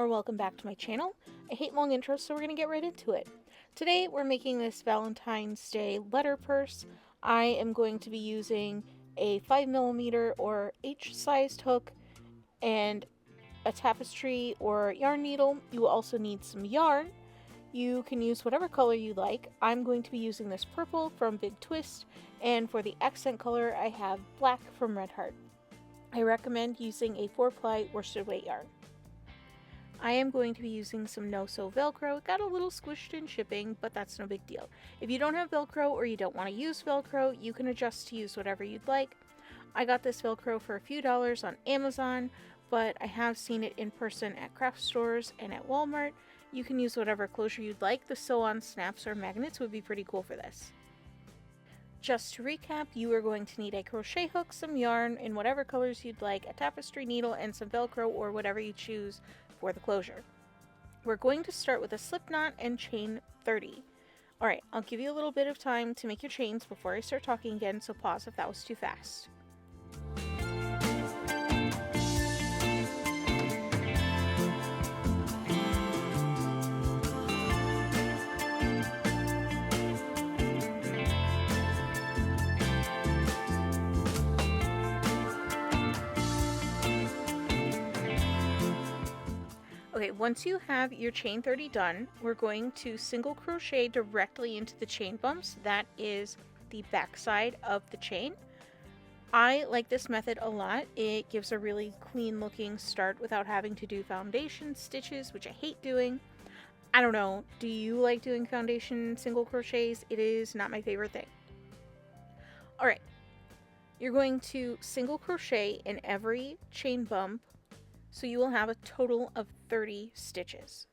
or welcome back to my channel. I hate long intros, so we're going to get right into it. Today we're making this Valentine's Day letter purse. I am going to be using a 5mm or H-sized hook and a tapestry or yarn needle. You will also need some yarn. You can use whatever color you like. I'm going to be using this purple from Big Twist, and for the accent color I have black from Red Heart. I recommend using a 4-ply worsted weight yarn. I am going to be using some no-sew velcro. It got a little squished in shipping, but that's no big deal. If you don't have velcro or you don't want to use velcro, you can adjust to use whatever you'd like. I got this velcro for a few dollars on Amazon, but I have seen it in person at craft stores and at Walmart. You can use whatever closure you'd like. The sew-on snaps or magnets would be pretty cool for this. Just to recap, you are going to need a crochet hook, some yarn in whatever colors you'd like, a tapestry needle, and some velcro or whatever you choose for the closure. We're going to start with a slip knot and chain 30. Alright, I'll give you a little bit of time to make your chains before I start talking again, so pause if that was too fast. Okay, once you have your chain 30 done, we're going to single crochet directly into the chain bumps. That is the back side of the chain. I like this method a lot. It gives a really clean looking start without having to do foundation stitches, which I hate doing. I don't know, do you like doing foundation single crochets? It is not my favorite thing. Alright, you're going to single crochet in every chain bump, so you will have a total of 30 stitches.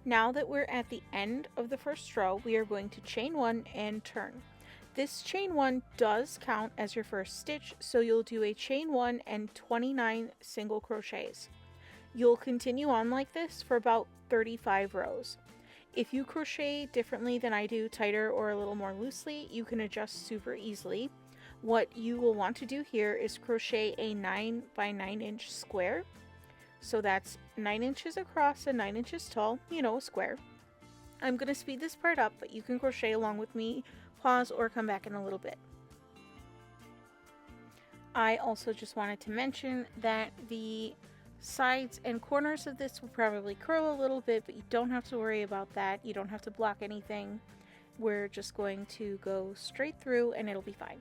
Now that we're at the end of the first row, we are going to chain 1 and turn. This chain 1 does count as your first stitch, so you'll do a chain 1 and 29 single crochets. You'll continue on like this for about 35 rows. If you crochet differently than I do, tighter or a little more loosely, you can adjust super easily. What you will want to do here is crochet a 9 by 9 inch square. So that's 9 inches across and 9 inches tall, you know, a square. I'm going to speed this part up, but you can crochet along with me, pause, or come back in a little bit. I also just wanted to mention that the sides and corners of this will probably curl a little bit, but you don't have to worry about that. You don't have to block anything. We're just going to go straight through and it'll be fine.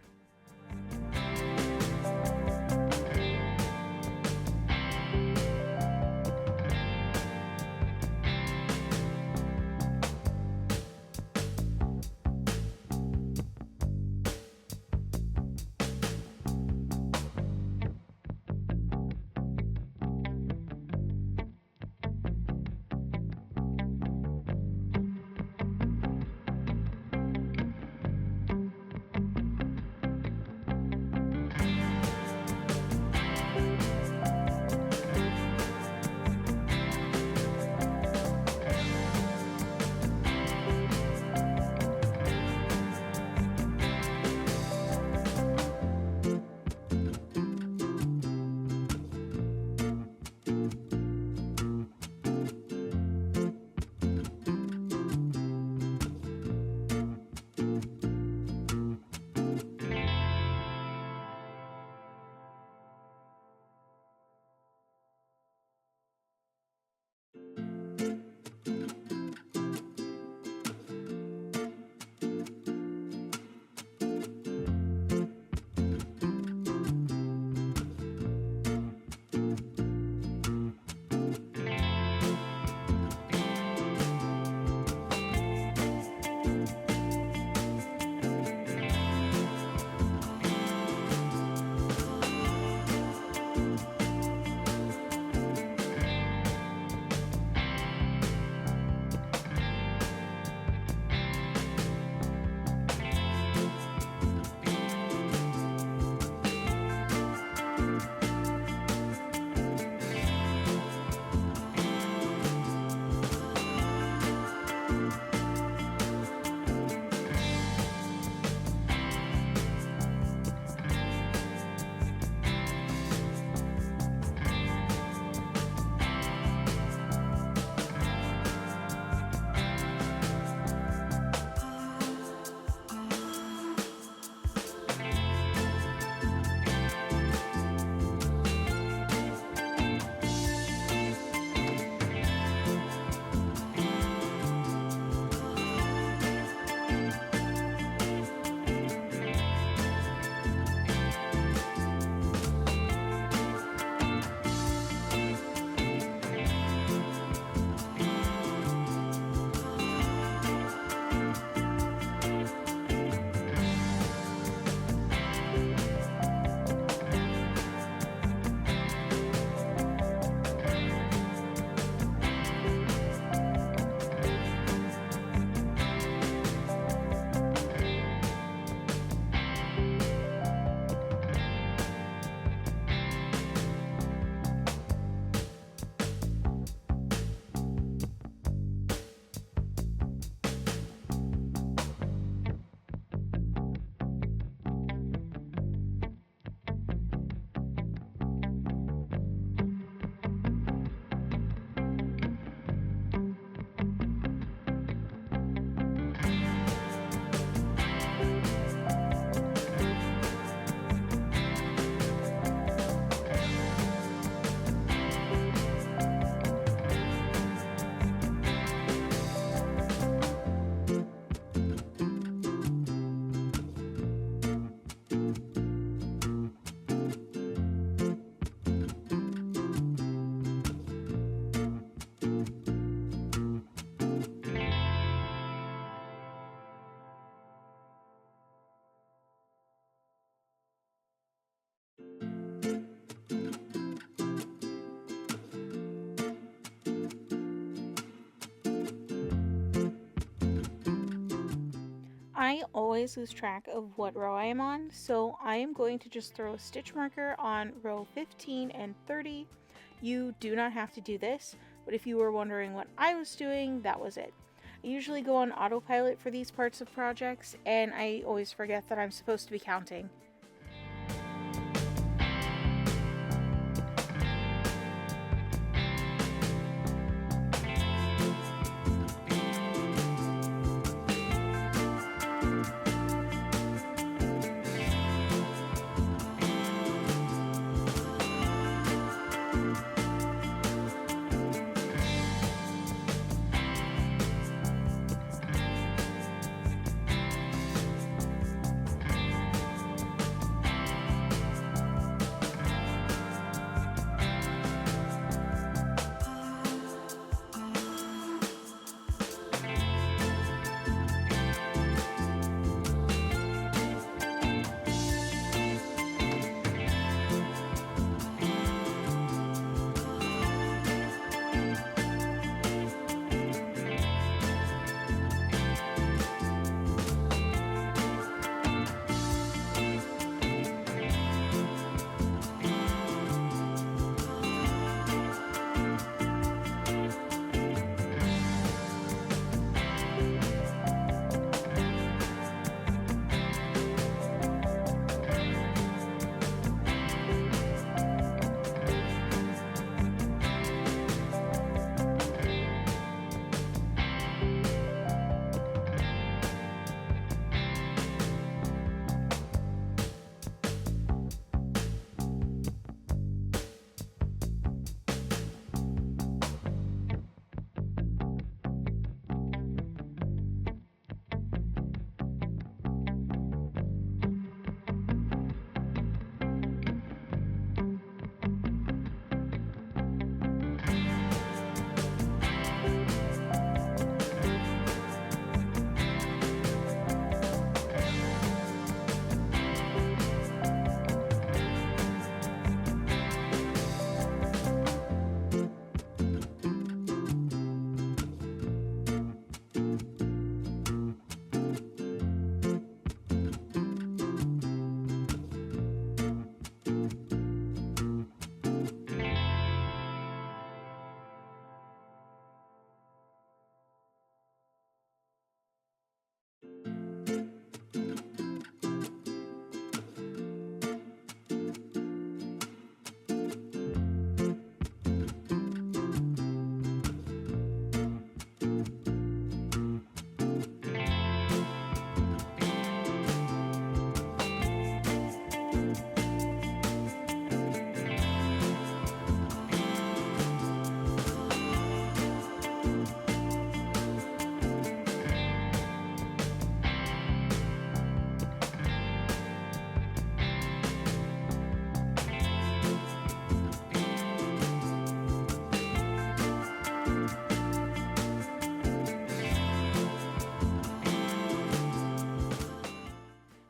I always lose track of what row I am on, so I am going to just throw a stitch marker on row 15 and 30. You do not have to do this, but if you were wondering what I was doing, that was it. I usually go on autopilot for these parts of projects, and I always forget that I'm supposed to be counting.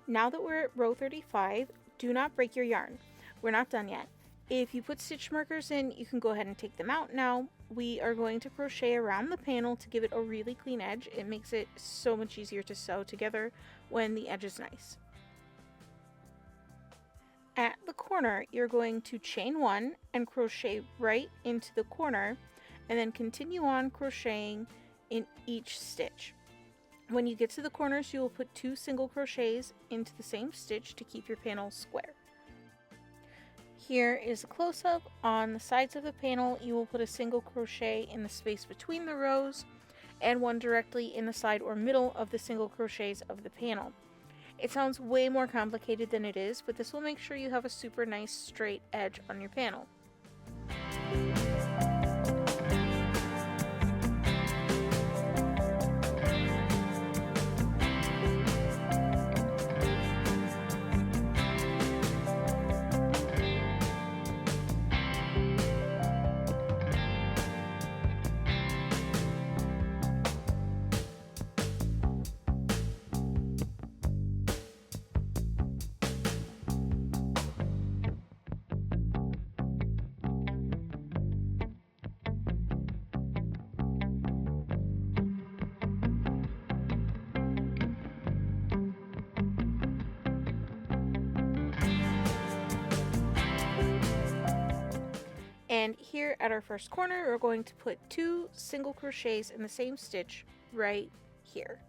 Now that we're at row 35, do not break your yarn. We're not done yet. If you put stitch markers in, you can go ahead and take them out now. We are going to crochet around the panel to give it a really clean edge. It makes it so much easier to sew together when the edge is nice. At the corner, you're going to chain 1 and crochet right into the corner, and then continue on crocheting in each stitch. When you get to the corners, you will put 2 single crochets into the same stitch to keep your panel square. Here is a close-up. On the sides of the panel, you will put a single crochet in the space between the rows and one directly in the side or middle of the single crochets of the panel. It sounds way more complicated than it is, but this will make sure you have a super nice straight edge on your panel. And here at our first corner, we're going to put 2 single crochets in the same stitch right here.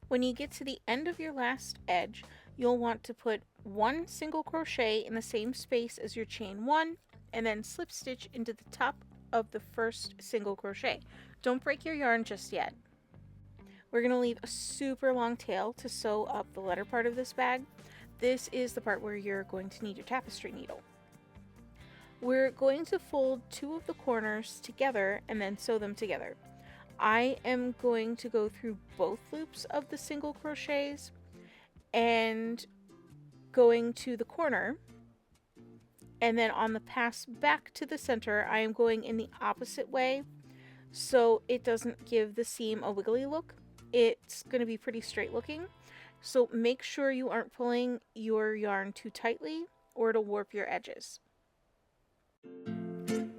When you get to the end of your last edge, you'll want to put 1 single crochet in the same space as your chain 1 and then slip stitch into the top of the first single crochet. Don't break your yarn just yet. We're going to leave a super long tail to sew up the letter part of this bag. This is the part where you're going to need your tapestry needle. We're going to fold 2 of the corners together and then sew them together. I am going to go through both loops of the single crochets and going to the corner, and then on the pass back to the center I am going in the opposite way so it doesn't give the seam a wiggly look. It's going to be pretty straight looking, so make sure you aren't pulling your yarn too tightly or it'll warp your edges.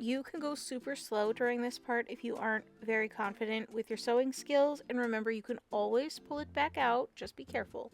You can go super slow during this part if you aren't very confident with your sewing skills, and remember you can always pull it back out, just be careful.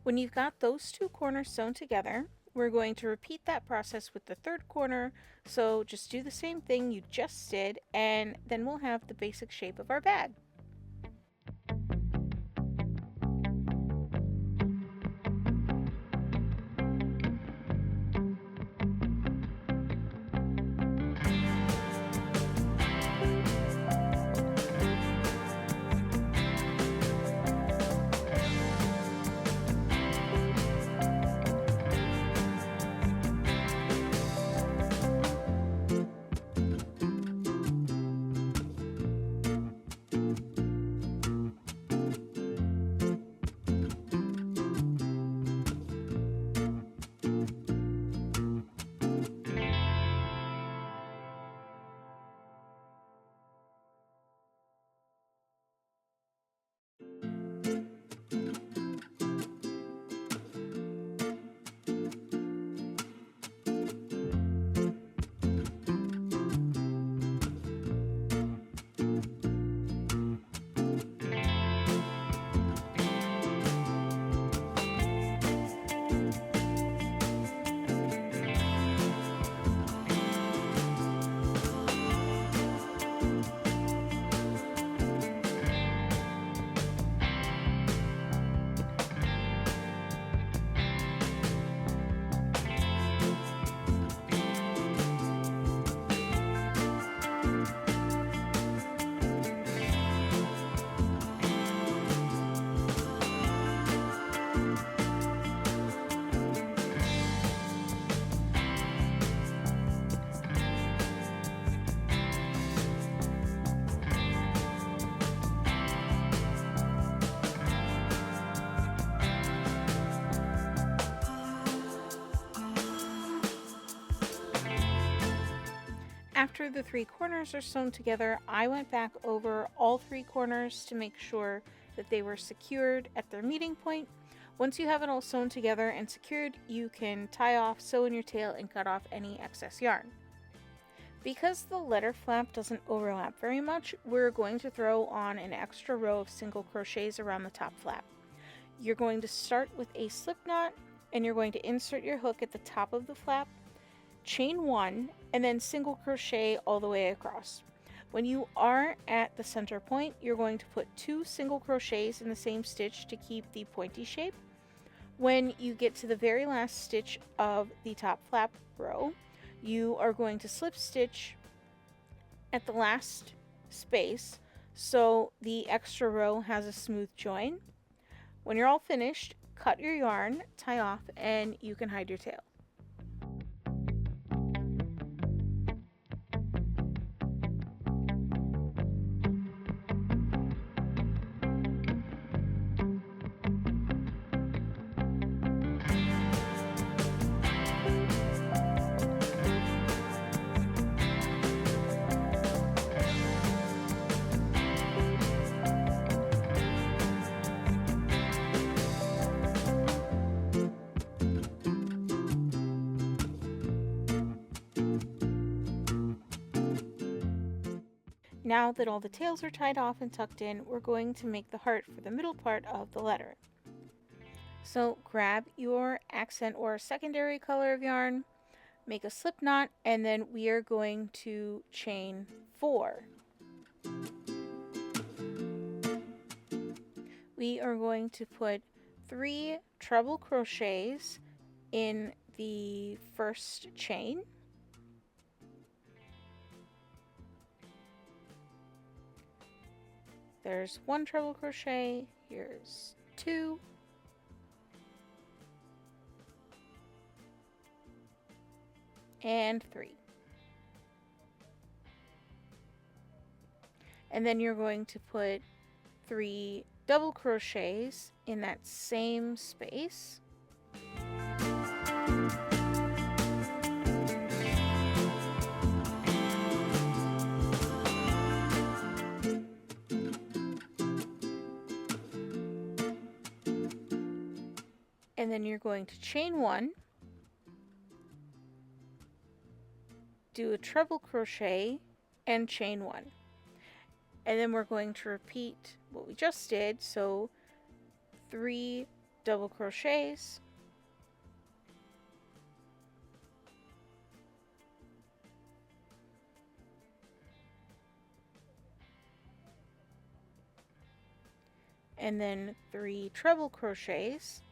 When you've got those two corners sewn together, we're going to repeat that process with the third corner, so just do the same thing you just did, and then we'll have the basic shape of our bag. After the three corners are sewn together, I went back over all three corners to make sure that they were secured at their meeting point. Once you have it all sewn together and secured, you can tie off, sew in your tail, and cut off any excess yarn. Because the letter flap doesn't overlap very much, we're going to throw on an extra row of single crochets around the top flap. You're going to start with a slip knot, and you're going to insert your hook at the top of the flap, chain one, and then single crochet all the way across. When you are at the center point, you're going to put 2 single crochets in the same stitch to keep the pointy shape. When you get to the very last stitch of the top flap row, you are going to slip stitch at the last space so the extra row has a smooth join. When you're all finished, cut your yarn, tie off, and you can hide your tail. Now that all the tails are tied off and tucked in, we're going to make the heart for the middle part of the letter. So grab your accent or secondary color of yarn, make a slip knot, and then we are going to chain 4. We are going to put 3 treble crochets in the first chain. There's 1 treble crochet, here's 2, and 3. And then you're going to put 3 double crochets in that same space. And then you're going to chain 1, do a treble crochet, and chain 1. And then we're going to repeat what we just did, so 3 double crochets, and then 3 treble crochets,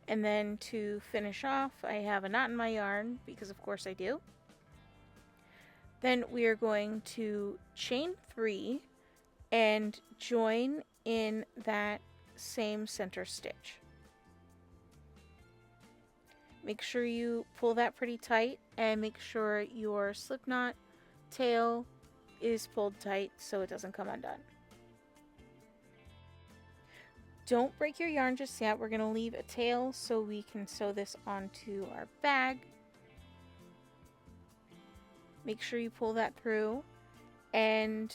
and then to finish off, I have a knot in my yarn, because of course I do. Then we are going to chain 3 and join in that same center stitch. Make sure you pull that pretty tight, and make sure your slip knot tail is pulled tight so it doesn't come undone. Don't break your yarn just yet. We're going to leave a tail so we can sew this onto our bag. Make sure you pull that through, and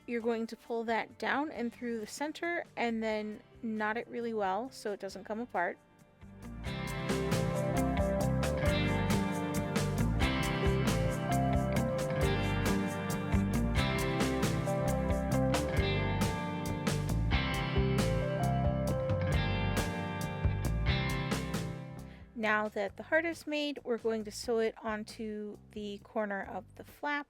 you're going to pull that down and through the center and then knot it really well so it doesn't come apart. Now that the heart is made, we're going to sew it onto the corner of the flap.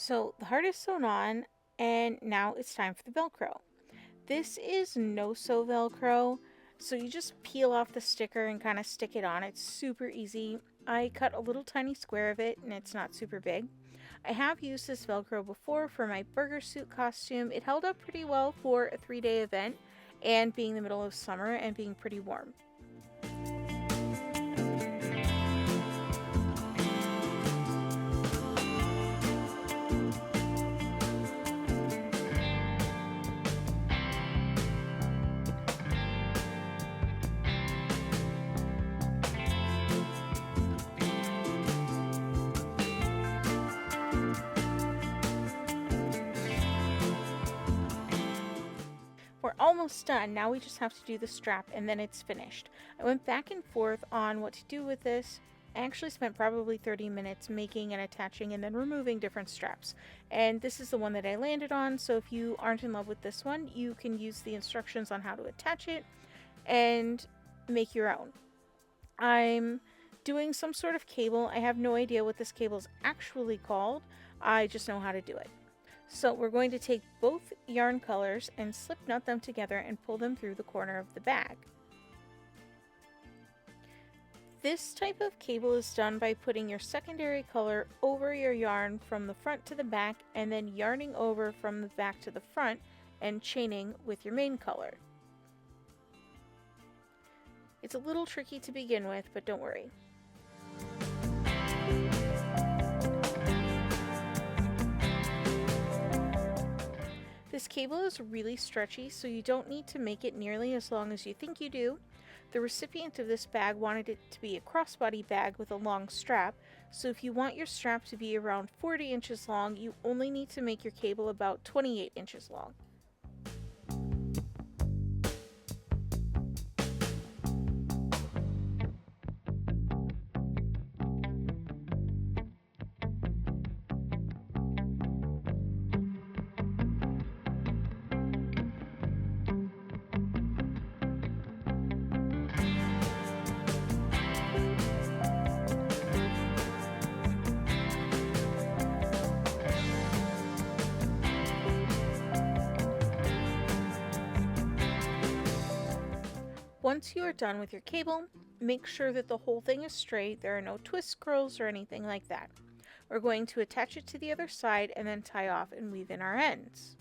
So the heart is sewn on, and now it's time for the velcro. This is no-sew velcro, so you just peel off the sticker and kind of stick it on. It's super easy. I cut a little tiny square of it, and it's not super big. I have used this velcro before for my burger suit costume. It held up pretty well for a 3-day event, and being the middle of summer and being pretty warm. We're almost done. Now we just have to do the strap and then it's finished. I went back and forth on what to do with this. I actually spent probably 30 minutes making and attaching and then removing different straps. And this is the one that I landed on, so if you aren't in love with this one, you can use the instructions on how to attach it and make your own. I'm doing some sort of cable. I have no idea what this cable is actually called. I just know how to do it. So we're going to take both yarn colors and slip knot them together and pull them through the corner of the bag. This type of cable is done by putting your secondary color over your yarn from the front to the back and then yarning over from the back to the front and chaining with your main color. It's a little tricky to begin with, but don't worry. This cable is really stretchy, so you don't need to make it nearly as long as you think you do. The recipient of this bag wanted it to be a crossbody bag with a long strap, so if you want your strap to be around 40 inches long, you only need to make your cable about 28 inches long. Once you are done with your cable, make sure that the whole thing is straight. There are no twists, curls, or anything like that. We're going to attach it to the other side and then tie off and weave in our ends.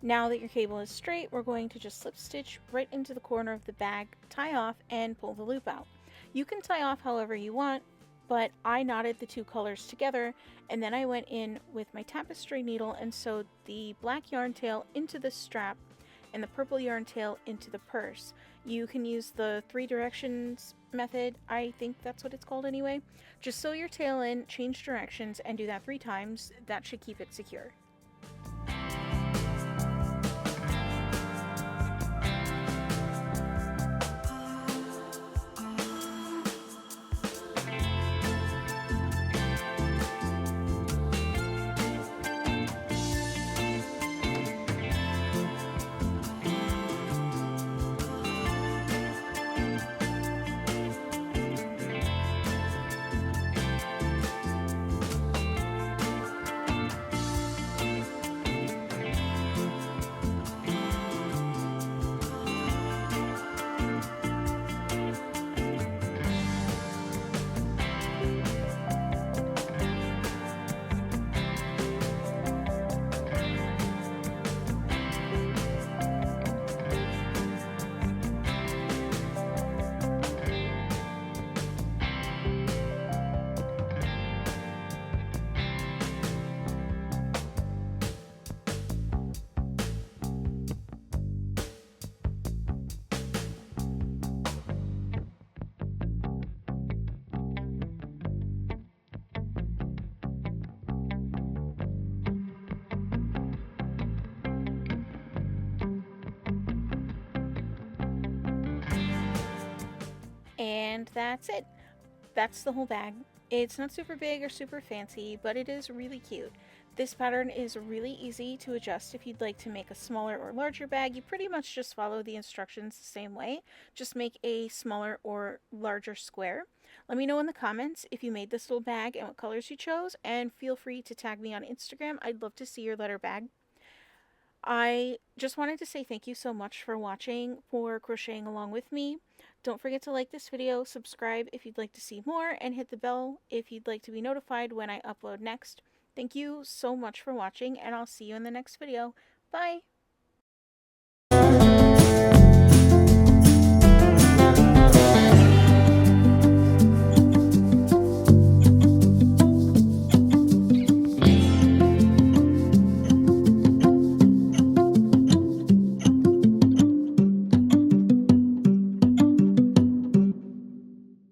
Now that your cable is straight, we're going to just slip stitch right into the corner of the bag, tie off, and pull the loop out. You can tie off however you want, but I knotted the two colors together, and then I went in with my tapestry needle and sewed the black yarn tail into the strap and the purple yarn tail into the purse. You can use the 3 directions method, I think that's what it's called anyway. Just sew your tail in, change directions, and do that 3 times. That should keep it secure. And that's it. That's the whole bag. It's not super big or super fancy, but it is really cute. This pattern is really easy to adjust if you'd like to make a smaller or larger bag. You pretty much just follow the instructions the same way. Just make a smaller or larger square. Let me know in the comments if you made this little bag and what colors you chose, and feel free to tag me on Instagram. I'd love to see your letter bag. I just wanted to say thank you so much for watching, for crocheting along with me. Don't forget to like this video, subscribe if you'd like to see more, and hit the bell if you'd like to be notified when I upload next. Thank you so much for watching, and I'll see you in the next video. Bye!